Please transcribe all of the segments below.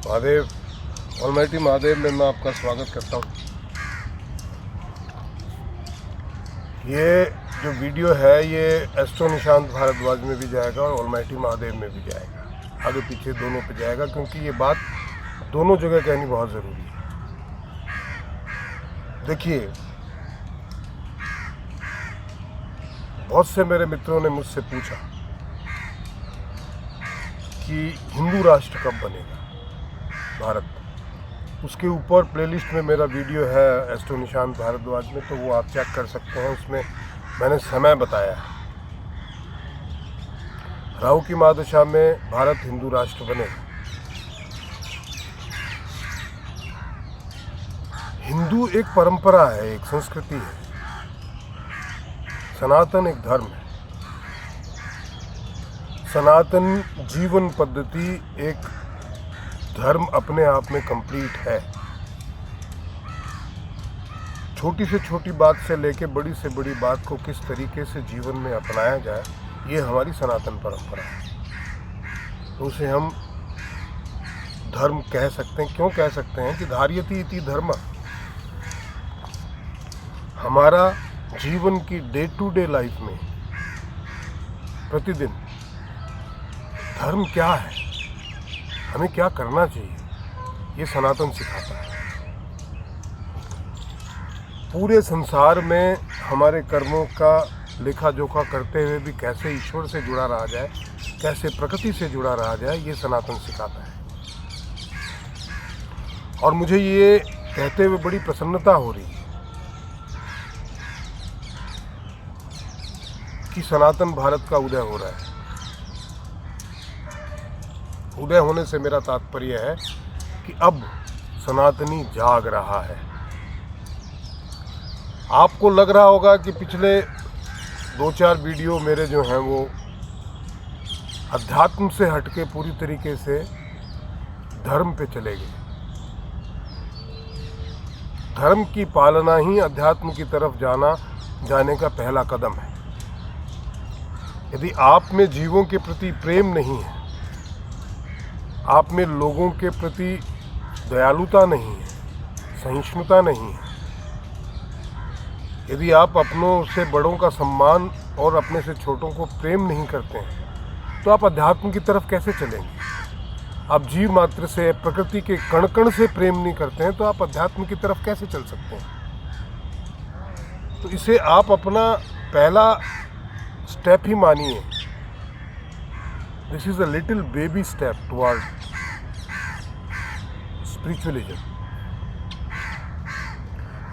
Mahadev, almighty Mahadev में मैं आपका स्वागत करता हूँ। ये जो वीडियो है ये एस्ट्रो निशांत भारद्वाज में भी जाएगा और ऑलमाइटी महादेव में भी जाएगा, आगे पीछे दोनों पे जाएगा, क्योंकि ये बात दोनों जगह कहनी बहुत ज़रूरी है। देखिए, बहुत से मेरे मित्रों ने मुझसे पूछा कि हिंदू राष्ट्र कब बनेगा भारत। उसके ऊपर प्लेलिस्ट में मेरा वीडियो है एस्ट्रो निशांत भारद्वाज में, तो वो आप चेक कर सकते हैं। उसमें मैंने समय बताया है। राहु की महादशा में भारत हिंदू राष्ट्र बनेगा। हिंदू एक परंपरा है, एक संस्कृति है। सनातन एक धर्म है। सनातन जीवन पद्धति एक धर्म अपने आप में कंप्लीट है। छोटी से छोटी बात से लेके बड़ी से बड़ी बात को किस तरीके से जीवन में अपनाया जाए, ये हमारी सनातन परंपरा है। तो उसे हम धर्म कह सकते हैं। क्यों कह सकते हैं कि धार्यति इति धर्म। हमारा जीवन की डे टू डे लाइफ में प्रतिदिन धर्म क्या है, हमें क्या करना चाहिए, ये सनातन सिखाता है। पूरे संसार में हमारे कर्मों का लेखा जोखा करते हुए भी कैसे ईश्वर से जुड़ा रहा जाए, कैसे प्रकृति से जुड़ा रहा जाए, ये सनातन सिखाता है। और मुझे ये कहते हुए बड़ी प्रसन्नता हो रही है कि सनातन भारत का उदय हो रहा है। उदय होने से मेरा तात्पर्य है कि अब सनातनी जाग रहा है। आपको लग रहा होगा कि पिछले 2-4 वीडियो मेरे जो हैं वो अध्यात्म से हटके पूरी तरीके से धर्म पे चले गए। धर्म की पालना ही अध्यात्म की तरफ जाने का पहला कदम है। यदि आप में जीवों के प्रति प्रेम नहीं है, आप में लोगों के प्रति दयालुता नहीं है, सहिष्णुता नहीं है, यदि आप अपनों से बड़ों का सम्मान और अपने से छोटों को प्रेम नहीं करते हैं, तो आप अध्यात्म की तरफ कैसे चलेंगे। आप जीव मात्र से, प्रकृति के कण कण से प्रेम नहीं करते हैं, तो आप अध्यात्म की तरफ कैसे चल सकते हैं। तो इसे आप अपना पहला स्टेप ही मानिए। This is a little baby step toward spiritualism.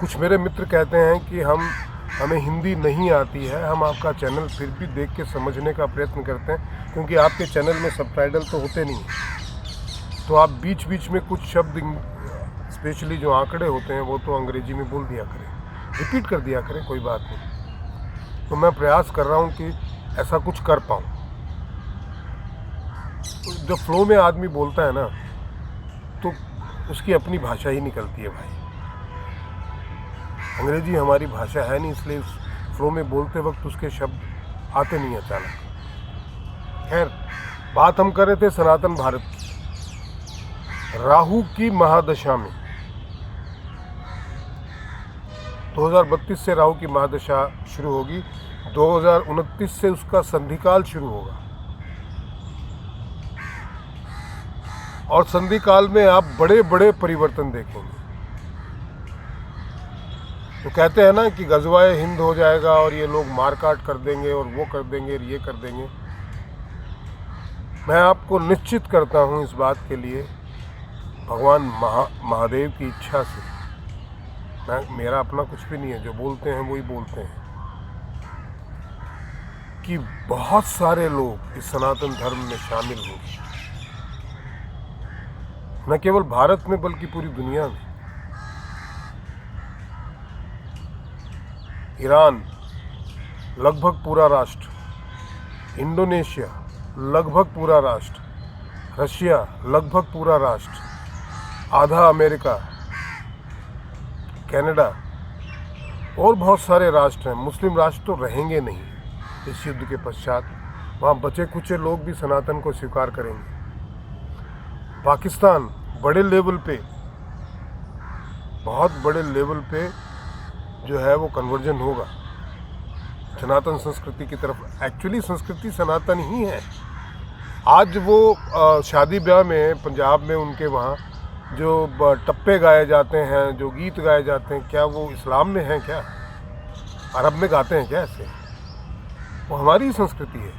कुछ मेरे मित्र कहते हैं कि हमें हिंदी नहीं आती है। हम आपका चैनल फिर भी देख के समझने का प्रयत्न करते हैं, क्योंकि आपके चैनल में सबटाइटल तो होते नहीं हैं। तो आप बीच बीच में कुछ शब्द, स्पेशली जो आंकड़े होते हैं, वो तो अंग्रेजी में बोल दिया करें, रिपीट कर दिया करें, कोई बात नहीं। तो मैं प्रयास कर रहा हूँ कि ऐसा कुछ कर पाऊँ। जब फ्लो में आदमी बोलता है ना, तो उसकी अपनी भाषा ही निकलती है भाई। अंग्रेजी हमारी भाषा है नहीं, इसलिए फ्लो में बोलते वक्त उसके शब्द आते नहीं अचानक। खैर, बात हम कर रहे थे सनातन भारत की। राहु की महादशा में 2032 से राहु की महादशा शुरू होगी। 2029 से उसका संधिकाल शुरू होगा। और संधिकाल में आप बड़े बड़े परिवर्तन देखेंगे। तो कहते हैं ना कि गजवाए हिंद हो जाएगा और ये लोग मारकाट कर देंगे और वो कर देंगे और ये कर देंगे। मैं आपको निश्चित करता हूँ इस बात के लिए, भगवान महादेव की इच्छा से। मेरा अपना कुछ भी नहीं है, जो बोलते हैं वही बोलते हैं, कि बहुत सारे लोग इस सनातन धर्म में शामिल होंगे। न केवल भारत में बल्कि पूरी दुनिया में। ईरान लगभग पूरा राष्ट्र, इंडोनेशिया लगभग पूरा राष्ट्र, रशिया लगभग पूरा राष्ट्र, आधा अमेरिका, कनाडा और बहुत सारे राष्ट्र हैं। मुस्लिम राष्ट्र तो रहेंगे नहीं इस युद्ध के पश्चात। वहाँ बचे कुचे लोग भी सनातन को स्वीकार करेंगे। पाकिस्तान बड़े लेवल पे, बहुत बड़े लेवल पे जो है वो कन्वर्जन होगा सनातन संस्कृति की तरफ। एक्चुअली संस्कृति सनातन ही है। आज वो शादी ब्याह में पंजाब में उनके वहाँ जो टप्पे गाए जाते हैं, जो गीत गाए जाते हैं, क्या वो इस्लाम में हैं? क्या अरब में गाते हैं क्या ऐसे? वो हमारी संस्कृति है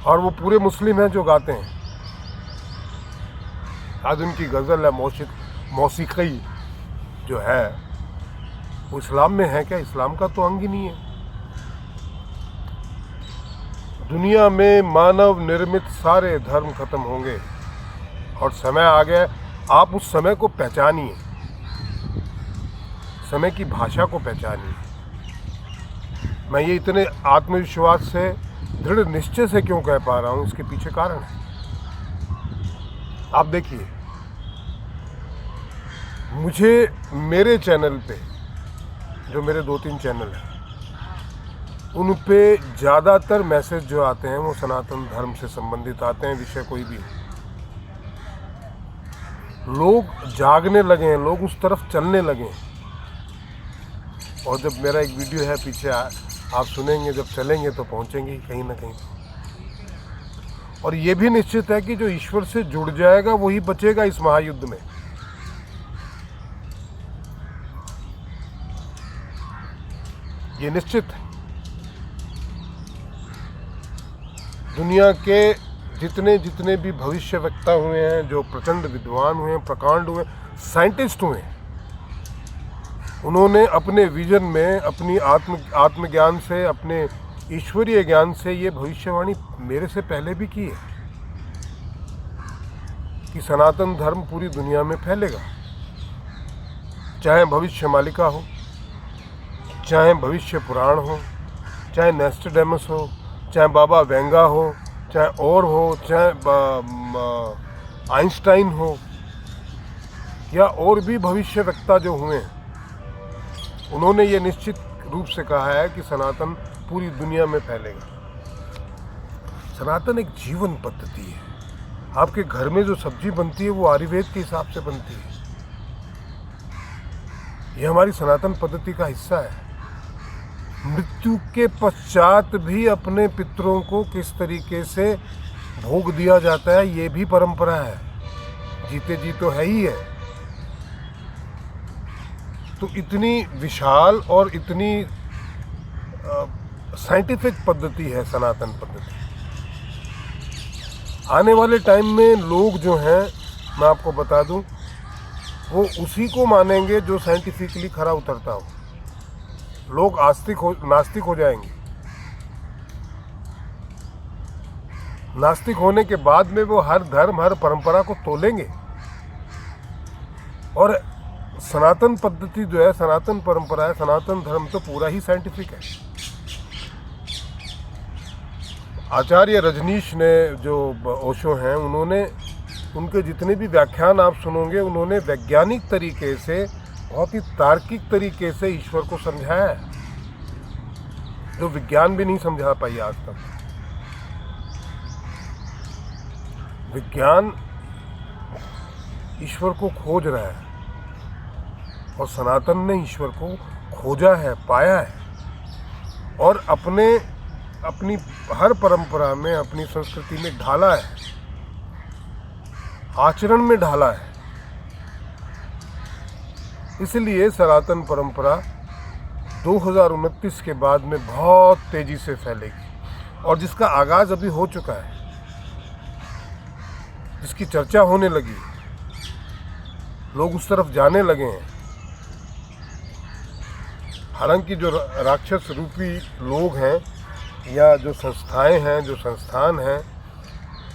और वो पूरे मुस्लिम हैं जो गाते हैं। आज उनकी गज़ल है, मौसीकी जो है वो इस्लाम में है क्या? इस्लाम का तो अंग ही नहीं है। दुनिया में मानव निर्मित सारे धर्म खत्म होंगे और समय आ गया। आप उस समय को पहचानिए, समय की भाषा को पहचानिए। मैं ये इतने आत्मविश्वास से, दृढ़ निश्चय से क्यों कह पा रहा हूँ, इसके पीछे कारण है। आप देखिए, मुझे मेरे चैनल पे, जो मेरे 2-3 चैनल हैं, उन पे ज़्यादातर मैसेज जो आते हैं वो सनातन धर्म से संबंधित आते हैं, विषय कोई भी। लोग जागने लगे हैं, लोग उस तरफ चलने लगे हैं। और जब मेरा एक वीडियो है पीछे आप सुनेंगे, जब चलेंगे तो पहुंचेंगे कहीं ना कहीं। और ये भी निश्चित है कि जो ईश्वर से जुड़ जाएगा वही बचेगा इस महायुद्ध में। ये निश्चित है। दुनिया के जितने भी भविष्यवक्ता हुए हैं, जो प्रचंड विद्वान हुए हैं, प्रकांड हुए, साइंटिस्ट हुए, उन्होंने अपने विजन में, अपनी आत्मज्ञान से, अपने ईश्वरीय ज्ञान से ये भविष्यवाणी मेरे से पहले भी की है कि सनातन धर्म पूरी दुनिया में फैलेगा। चाहे भविष्य मालिका हो, चाहे भविष्य पुराण हो, चाहे नेस्टरडेमस हो, चाहे बाबा वेंगा हो, चाहे और हो, चाहे आइंस्टाइन हो, या और भी भविष्यवक्ता जो हुए हैं, उन्होंने ये निश्चित रूप से कहा है कि सनातन पूरी दुनिया में फैलेगा। सनातन एक जीवन पद्धति है। आपके घर में जो सब्जी बनती है वो आयुर्वेद के हिसाब से बनती है। ये हमारी सनातन पद्धति का हिस्सा है। मृत्यु के पश्चात भी अपने पितरों को किस तरीके से भोग दिया जाता है, ये भी परंपरा है। जीते जी तो है ही है। तो इतनी विशाल और इतनी साइंटिफिक पद्धति है सनातन पद्धति। आने वाले टाइम में लोग जो हैं, मैं आपको बता दूं, वो उसी को मानेंगे जो साइंटिफिकली खरा उतरता हो। लोग नास्तिक हो जाएंगे। नास्तिक होने के बाद में वो हर धर्म, हर परंपरा को तोलेंगे। और सनातन पद्धति जो है, सनातन परंपरा है, सनातन धर्म तो पूरा ही साइंटिफिक है। आचार्य रजनीश ने, जो ओशो हैं, उन्होंने, उनके जितने भी व्याख्यान आप सुनोगे, उन्होंने वैज्ञानिक तरीके से, बहुत ही तार्किक तरीके से ईश्वर को समझाया है, जो विज्ञान भी नहीं समझा पाई आज तक। विज्ञान ईश्वर को खोज रहा है और सनातन ने ईश्वर को खोजा है, पाया है, और अपनी हर परंपरा में, अपनी संस्कृति में ढाला है, आचरण में ढाला है। इसलिए सनातन परंपरा 2029 के बाद में बहुत तेजी से फैलेगी, और जिसका आगाज अभी हो चुका है, जिसकी चर्चा होने लगी, लोग उस तरफ जाने लगे हैं। हालांकि जो राक्षस रूपी लोग हैं, या जो संस्थाएं हैं, जो संस्थान हैं,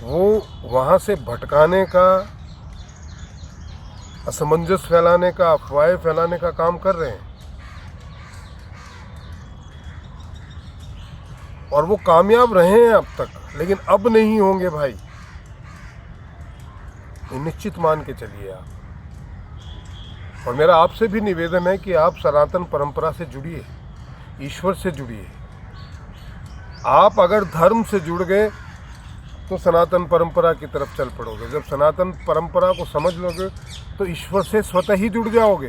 वो वहाँ से भटकाने का, असमंजस फैलाने का, अफवाहें फैलाने का काम कर रहे हैं। और वो कामयाब रहे हैं अब तक, लेकिन अब नहीं होंगे भाई, ये निश्चित मान के चलिए आप। और मेरा आपसे भी निवेदन है कि आप सनातन परंपरा से जुड़िए, ईश्वर से जुड़िए। आप अगर धर्म से जुड़ गए तो सनातन परंपरा की तरफ चल पड़ोगे। जब सनातन परंपरा को समझ लोगे तो ईश्वर से स्वतः ही जुड़ जाओगे,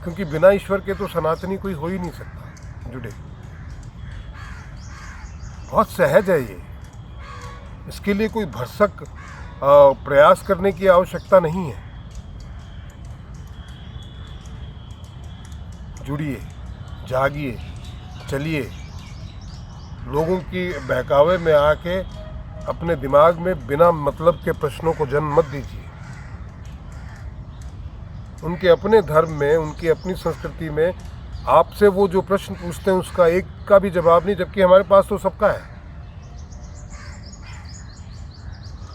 क्योंकि बिना ईश्वर के तो सनातनी कोई हो ही नहीं सकता जुड़े। बहुत सहज है ये, इसके लिए कोई भरसक प्रयास करने की आवश्यकता नहीं है। जुड़िए, जागिए, चलिए। लोगों की बहकावे में आके अपने दिमाग में बिना मतलब के प्रश्नों को जन्म मत दीजिए। उनके अपने धर्म में, उनकी अपनी संस्कृति में आपसे वो जो प्रश्न पूछते हैं उसका एक का भी जवाब नहीं, जबकि हमारे पास तो सबका है।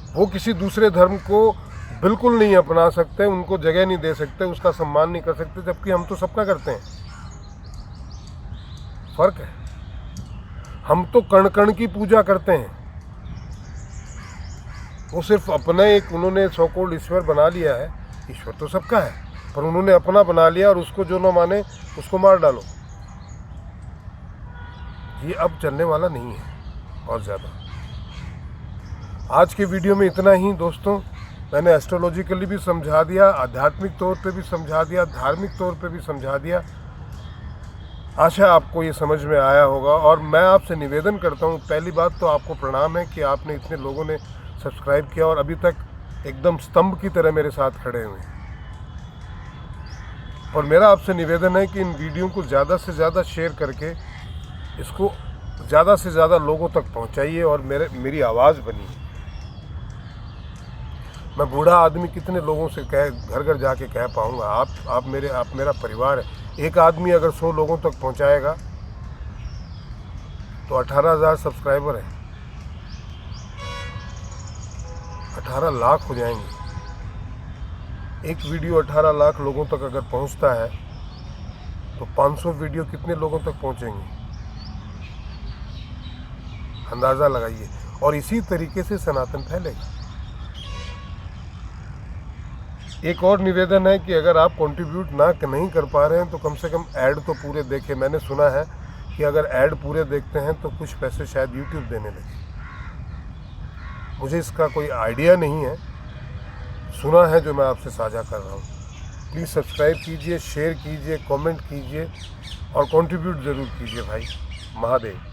वो किसी दूसरे धर्म को बिल्कुल नहीं अपना सकते, उनको जगह नहीं दे सकते, उसका सम्मान नहीं कर सकते, जबकि हम तो सबका करते हैं। फर्क है। हम तो कण कण की पूजा करते हैं। वो सिर्फ अपने एक उन्होंने सो कॉल्ड ईश्वर बना लिया है। ईश्वर तो सबका है, पर उन्होंने अपना बना लिया और उसको जो न माने उसको मार डालो। ये अब चलने वाला नहीं है। और ज़्यादा आज के वीडियो में इतना ही दोस्तों। मैंने एस्ट्रोलॉजिकली भी समझा दिया, आध्यात्मिक तौर पे भी समझा दिया, धार्मिक तौर पे भी समझा दिया। आशा आपको ये समझ में आया होगा। और मैं आपसे निवेदन करता हूँ, पहली बात तो आपको प्रणाम है कि आपने इतने लोगों ने सब्सक्राइब किया और अभी तक एकदम स्तंभ की तरह मेरे साथ खड़े हुए हैं। और मेरा आपसे निवेदन है कि इन वीडियो को ज़्यादा से ज़्यादा शेयर करके इसको ज़्यादा से ज़्यादा लोगों तक पहुँचाइए और मेरी आवाज़ बनिए। मैं बूढ़ा आदमी कितने लोगों से घर घर जाके कह पाऊँगा। आप मेरा परिवार है। एक आदमी अगर 100 लोगों तक पहुंचाएगा तो 18,000 सब्सक्राइबर हैं, 18 लाख हो जाएंगे। एक वीडियो 18 लाख लोगों तक अगर पहुंचता है तो 500 वीडियो कितने लोगों तक पहुंचेंगे, अंदाज़ा लगाइए। और इसी तरीके से सनातन फैलेगा। एक और निवेदन है कि अगर आप कंट्रीब्यूट नहीं कर पा रहे हैं तो कम से कम ऐड तो पूरे देखें। मैंने सुना है कि अगर ऐड पूरे देखते हैं तो कुछ पैसे शायद यूट्यूब देने लगे। मुझे इसका कोई आइडिया नहीं है, सुना है जो मैं आपसे साझा कर रहा हूँ। प्लीज़ सब्सक्राइब कीजिए, शेयर कीजिए, कमेंट कीजिए और कंट्रीब्यूट ज़रूर कीजिए भाई। महादेव।